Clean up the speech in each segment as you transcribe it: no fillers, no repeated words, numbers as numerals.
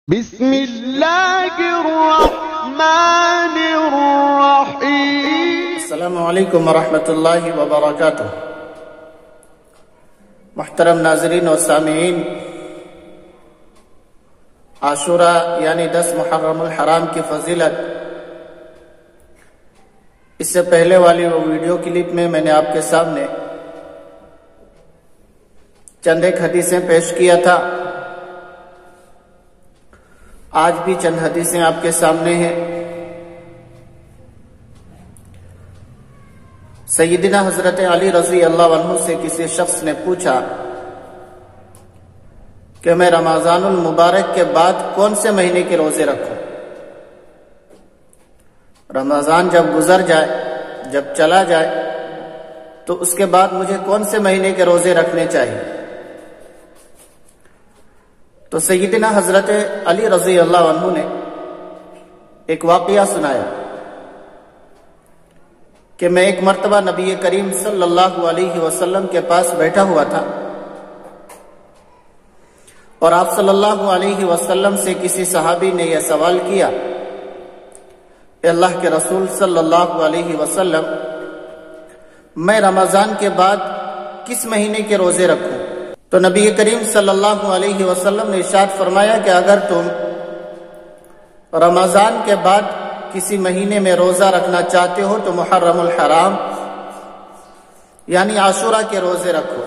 بسم اللہ الرحمن الرحیم۔ السلام علیکم ورحمۃ اللہ وبرکاتہ۔ محترم ناظرین و سامعین، عاشوراء یعنی 10 محرم الحرام کی فضیلت، اس سے پہلے والی وہ ویڈیو کلپ میں نے آپ کے سامنے چند ایک حدیثیں پیش کیا تھا۔ آج بھی چند حدیثیں آپ کے سامنے ہیں۔ سیدنا حضرت علی رضی اللہ عنہ سے کسی شخص نے پوچھا کہ میں رمضان المبارک کے بعد کون سے مہینے کے روزے رکھوں؟ رمضان جب گزر جائے، جب چلا جائے، تو اس کے بعد مجھے کون سے مہینے کے روزے رکھنے چاہیے؟ تو سیدنا حضرت علی رضی اللہ عنہ نے ایک واقعہ سنایا کہ میں ایک مرتبہ نبی کریم صلی اللہ علیہ وسلم کے پاس بیٹھا ہوا تھا، اور آپ صلی اللہ علیہ وسلم سے کسی صحابی نے یہ سوال کیا کہ اللہ کے رسول صلی اللہ علیہ وسلم، میں رمضان کے بعد کس مہینے کے روزے رکھوں؟ تو نبی کریم صلی اللہ علیہ وسلم نے ارشاد فرمایا کہ اگر تم رمضان کے بعد کسی مہینے میں روزہ رکھنا چاہتے ہو تو محرم الحرام یعنی عاشوراء کے روزے رکھو،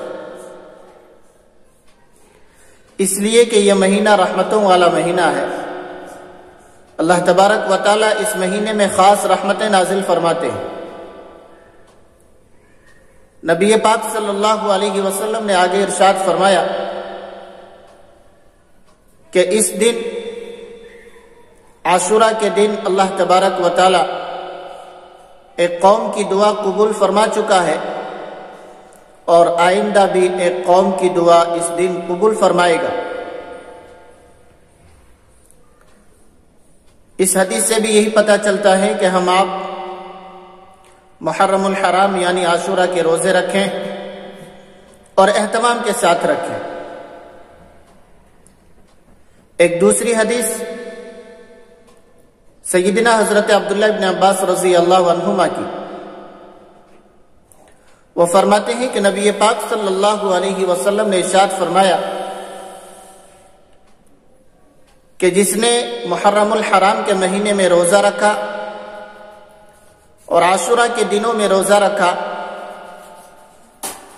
اس لیے کہ یہ مہینہ رحمتوں والا مہینہ ہے۔ اللہ تبارک و تعالی اس مہینے میں خاص رحمتیں نازل فرماتے ہیں۔ نبی پاک صلی اللہ علیہ وسلم نے آگے ارشاد فرمایا کہ اس دن عاشوراء کے دن اللہ تبارک و تعالی ایک قوم کی دعا قبول فرما چکا ہے، اور آئندہ بھی ایک قوم کی دعا اس دن قبول فرمائے گا۔ اس حدیث سے بھی یہی پتہ چلتا ہے کہ ہم آپ محرم الحرام یعنی عاشوراء کے روزے رکھیں اور اہتمام کے ساتھ رکھیں۔ ایک دوسری حدیث سیدنا حضرت عبداللہ ابن عباس رضی اللہ عنہما کی، وہ فرماتے ہیں کہ نبی پاک صلی اللہ علیہ وسلم نے ارشاد فرمایا کہ جس نے محرم الحرام کے مہینے میں روزہ رکھا اور عاشوراء کے دنوں میں روزہ رکھا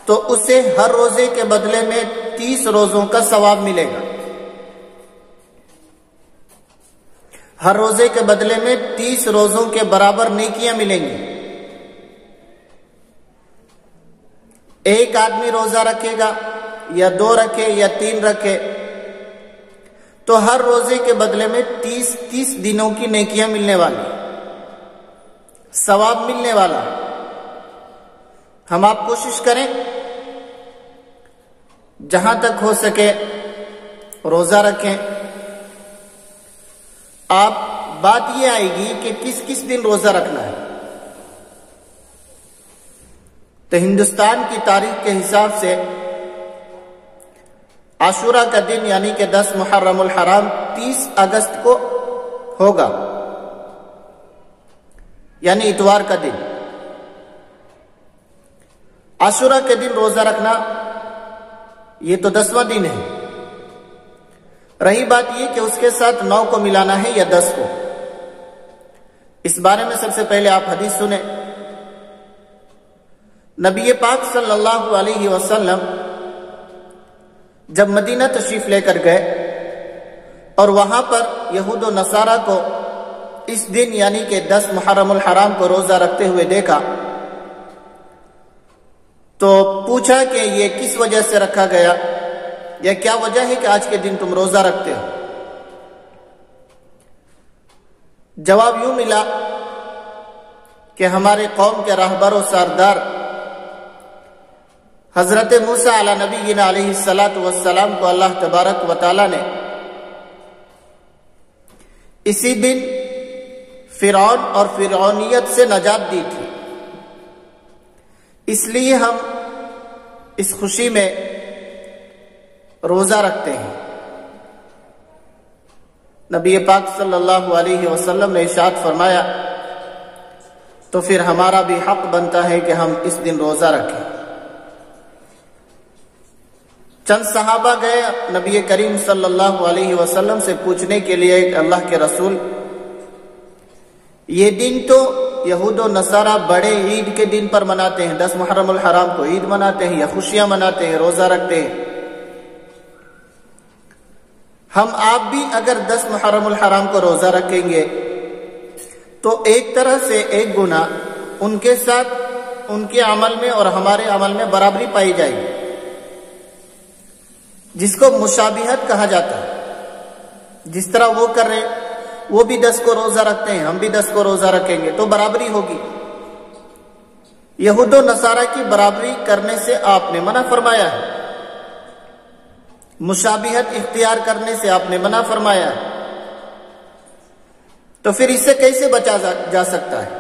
تو اسے ہر روزے کے بدلے میں 30 روزوں کا ثواب ملے گا۔ ہر روزے کے بدلے میں 30 روزوں کے برابر نیکیاں ملیں گی۔ ایک آدمی روزہ رکھے گا، یا 2 رکھے یا 3 رکھے، تو ہر روزے کے بدلے میں 30 دنوں کی نیکیاں ملنے والی، ثواب ملنے والا۔ ہم آپ کوشش کریں جہاں تک ہو سکے روزہ رکھیں۔ آپ بات یہ آئے گی کہ کس کس دن روزہ رکھنا ہے۔ تو ہندوستان کی تاریخ کے حساب سے عاشوراء کا دن یعنی کہ 10 محرم الحرام 30 اگست کو ہوگا، یعنی اتوار کا دن۔ عاشوراء کے دن روزہ رکھنا یہ تو 10واں دن ہے۔ رہی بات یہ کہ اس کے ساتھ 9 کو ملانا ہے یا 10 کو، اس بارے میں سب سے پہلے آپ حدیث سنیں۔ نبی پاک صلی اللہ علیہ وسلم جب مدینہ تشریف لے کر گئے اور وہاں پر یہود و نصارہ کو اس دن یعنی کہ 10 محرم الحرام کو روزہ رکھتے ہوئے دیکھا، تو پوچھا کہ یہ کس وجہ سے رکھا گیا، یا کیا وجہ ہے کہ آج کے دن تم روزہ رکھتے ہو؟ جواب یوں ملا کہ ہمارے قوم کے راہبر و سردار حضرت موسیٰ علی نبینا علیہ السلام کو اللہ تبارک و تعالی نے اسی دن فرعون اور فرعونیت سے نجات دی تھی، اس لیے ہم اس خوشی میں روزہ رکھتے ہیں۔ نبی پاک صلی اللہ علیہ وسلم نے ارشاد فرمایا تو پھر ہمارا بھی حق بنتا ہے کہ ہم اس دن روزہ رکھیں۔ چند صحابہ گئے نبی کریم صلی اللہ علیہ وسلم سے پوچھنے کے لیے کہ اللہ کے رسول، یہ دن تو یہود و نصارہ بڑے عید کے دن پر مناتے ہیں، 10 محرم الحرام کو عید مناتے ہیں یا خوشیاں مناتے ہیں، روزہ رکھتے ہیں، ہم آپ بھی اگر 10 محرم الحرام کو روزہ رکھیں گے تو ایک طرح سے ایک گناہ ان کے ساتھ ان کے عمل میں اور ہمارے عمل میں برابری پائی جائے گی، جس کو مشابہت کہا جاتا ہے۔ جس طرح وہ کر رہے وہ بھی 10 کو روزہ رکھتے ہیں، ہم بھی 10 کو روزہ رکھیں گے تو برابری ہوگی۔ یہود و نصارہ کی برابری کرنے سے آپ نے منع فرمایا ہے، مشابہت اختیار کرنے سے آپ نے منع فرمایا ہے، تو پھر اس سے کیسے بچا جا سکتا ہے؟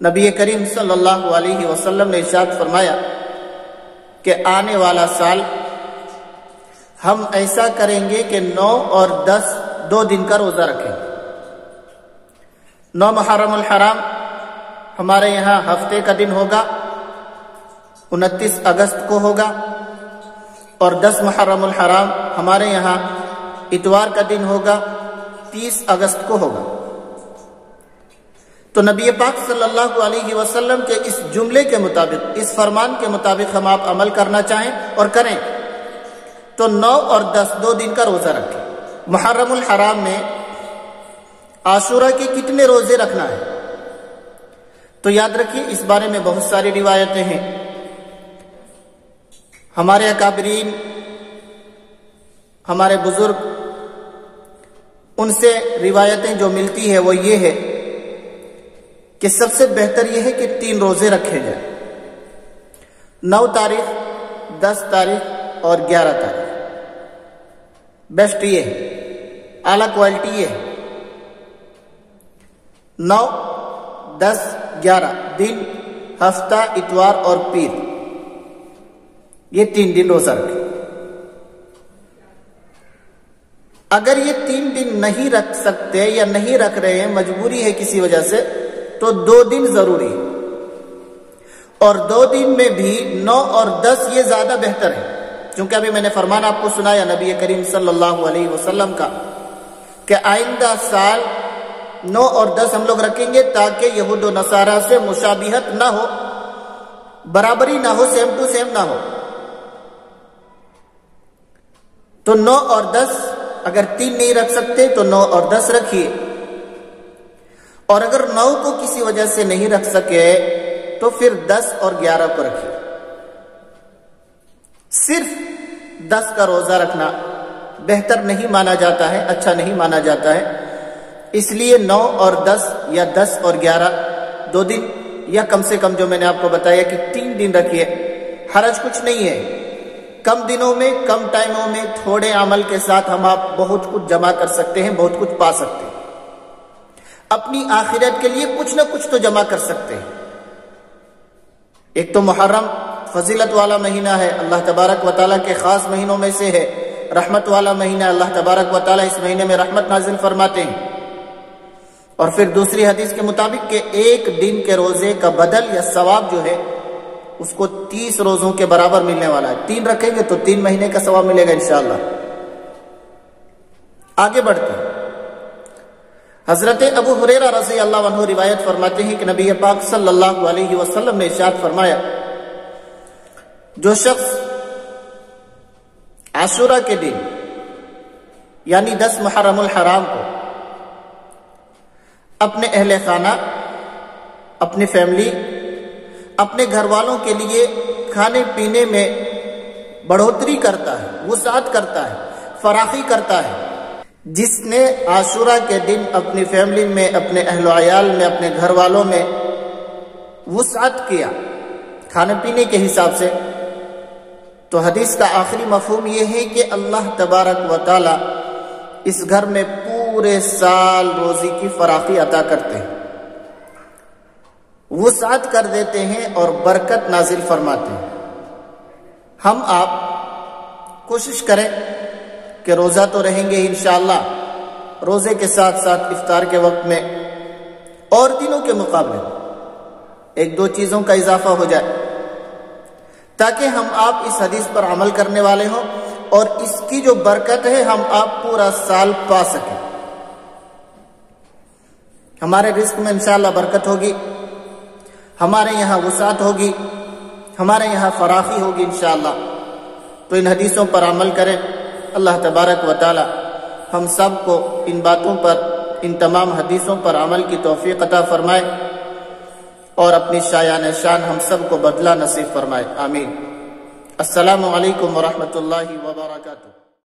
نبی کریم صلی اللہ علیہ وسلم نے ارشاد فرمایا کہ آنے والا سال ہم ایسا کریں گے کہ 9 اور 10 2 دن کا روزہ رکھیں۔ 9 محرم الحرام ہمارے یہاں ہفتے کا دن ہوگا، 29 اگست کو ہوگا، اور 10 محرم الحرام ہمارے یہاں اتوار کا دن ہوگا، 30 اگست کو ہوگا۔ تو نبی پاک صلی اللہ علیہ وسلم کے اس جملے کے مطابق، اس فرمان کے مطابق ہم آپ عمل کرنا چاہیں اور کریں تو 9 اور 10 2 دن کا روزہ رکھیں۔ محرم الحرام میں عاشورہ کے کتنے روزے رکھنا ہے؟ تو یاد رکھیے اس بارے میں بہت ساری روایتیں ہیں۔ ہمارے اکابرین، ہمارے بزرگ، ان سے روایتیں جو ملتی ہے وہ یہ ہے کہ سب سے بہتر یہ ہے کہ 3 روزے رکھے جائیں، 9 تاریخ، 10 تاریخ اور 11 تاریخ۔ بیسٹ یہ ہے، اعلیٰ کوالٹی یہ ہے، 9، 10، 11 دن، ہفتہ، اتوار اور پیر، یہ 3 دن روزہ رکھیں۔ اگر یہ 3 دن نہیں رکھ سکتے یا نہیں رکھ رہے ہیں، مجبوری ہے کسی وجہ سے، تو 2 دن ضروری ہے، اور 2 دن میں بھی 9 اور 10 یہ زیادہ بہتر ہے، کیونکہ ابھی میں نے فرمان آپ کو سنایا نبی کریم صلی اللہ علیہ وسلم کا کہ آئندہ سال 9 اور 10 ہم لوگ رکھیں گے تاکہ یہود و نصارہ سے مشابہت نہ ہو، برابری نہ ہو، سیم ٹو سیم نہ ہو۔ تو 9 اور 10 اگر 3 نہیں رکھ سکتے تو 9 اور 10 رکھیے، اور اگر 9 کو کسی وجہ سے نہیں رکھ سکے تو پھر 10 اور 11 کو رکھیے۔ صرف 10 کا روزہ رکھنا بہتر نہیں مانا جاتا ہے، اچھا نہیں مانا جاتا ہے، اس لیے 9 اور 10 یا 10 اور 11 2 دن، یا کم سے کم جو میں نے آپ کو بتایا کہ 3 دن رکھیے، حرج کچھ نہیں ہے۔ کم دنوں میں، کم ٹائموں میں، تھوڑے عمل کے ساتھ ہم آپ بہت کچھ جمع کر سکتے ہیں، بہت کچھ پا سکتے ہیں، اپنی آخرت کے لیے کچھ نہ کچھ تو جمع کر سکتے ہیں۔ ایک تو محرم فضیلت والا مہینہ ہے، اللہ تبارک و تعالیٰ کے خاص مہینوں میں سے ہے، رحمت والا مہینہ، اللہ تبارک و تعالیٰ اس مہینے میں رحمت نازل فرماتے ہیں۔ اور پھر دوسری حدیث کے مطابق کہ 1 دن کے روزے کا بدل یا ثواب جو ہے اس کو 30 روزوں کے برابر ملنے والا ہے۔ 3 رکھیں گے تو 3 مہینے کا ثواب ملے گا انشاءاللہ۔ آگے بڑھتے ہیں۔ حضرت ابو ہریرہ رضی اللہ عنہ روایت فرماتے ہیں کہ نبی پاک صلی اللہ علیہ وسلم نے ارشاد فرمایا، جو شخص عاشورہ کے دن یعنی 10 محرم الحرام کو اپنے اہل خانہ، اپنی فیملی، اپنے گھر والوں کے لیے کھانے پینے میں بڑھوتری کرتا ہے، وسعت کرتا ہے، فراخی کرتا ہے، جس نے عاشورہ کے دن اپنی فیملی میں، اپنے اہل و عیال میں، اپنے گھر والوں میں وسعت کیا کھانے پینے کے حساب سے، تو حدیث کا آخری مفہوم یہ ہے کہ اللہ تبارک و تعالی اس گھر میں پورے سال روزی کی فراخی عطا کرتے ہیں، وسعت کر دیتے ہیں اور برکت نازل فرماتے ہیں۔ ہم آپ کوشش کریں کہ روزہ تو رہیں گے انشاءاللہ، روزے کے ساتھ ساتھ افطار کے وقت میں اور دنوں کے مقابلے ایک دو چیزوں کا اضافہ ہو جائے تاکہ ہم آپ اس حدیث پر عمل کرنے والے ہوں اور اس کی جو برکت ہے ہم آپ پورا سال پا سکیں۔ ہمارے رزق میں انشاءاللہ برکت ہوگی، ہمارے یہاں وسعت ہوگی، ہمارے یہاں فراخی ہوگی انشاءاللہ۔ تو ان حدیثوں پر عمل کریں۔ اللہ تبارک و تعالی ہم سب کو ان باتوں پر، ان تمام حدیثوں پر عمل کی توفیق عطا فرمائے اور اپنی شایان شان ہم سب کو بدلہ نصیب فرمائے، آمین۔ السلام علیکم ورحمۃ اللہ وبرکاتہ۔